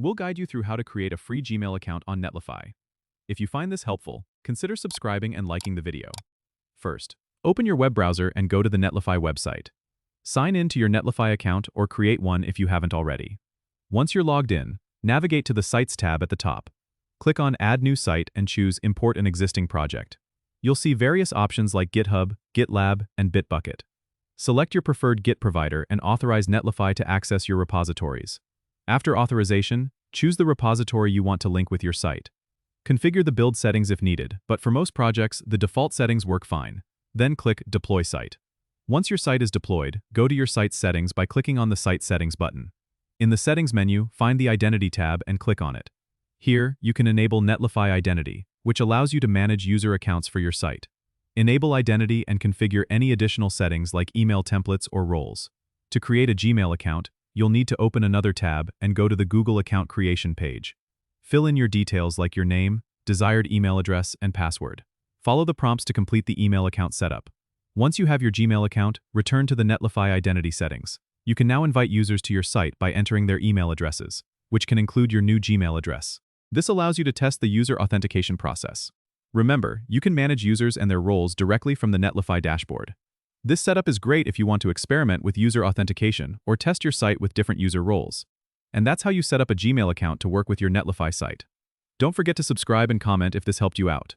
We'll guide you through how to create a free Gmail account on Netlify. If you find this helpful, consider subscribing and liking the video. First, open your web browser and go to the Netlify website. Sign in to your Netlify account or create one if you haven't already. Once you're logged in, navigate to the Sites tab at the top. Click on Add New Site and choose Import an Existing Project. You'll see various options like GitHub, GitLab, and Bitbucket. Select your preferred Git provider and authorize Netlify to access your repositories. After authorization, choose the repository you want to link with your site. Configure the build settings if needed, but for most projects, the default settings work fine. Then click Deploy Site. Once your site is deployed, go to your site's settings by clicking on the Site Settings button. In the Settings menu, find the Identity tab and click on it. Here, you can enable Netlify Identity, which allows you to manage user accounts for your site. Enable Identity and configure any additional settings like email templates or roles. To create a Gmail account, you'll need to open another tab and go to the Google account creation page. Fill in your details like your name, desired email address, and password. Follow the prompts to complete the email account setup. Once you have your Gmail account, return to the Netlify identity settings. You can now invite users to your site by entering their email addresses, which can include your new Gmail address. This allows you to test the user authentication process. Remember, you can manage users and their roles directly from the Netlify dashboard. This setup is great if you want to experiment with user authentication or test your site with different user roles. And that's how you set up a Gmail account to work with your Netlify site. Don't forget to subscribe and comment if this helped you out.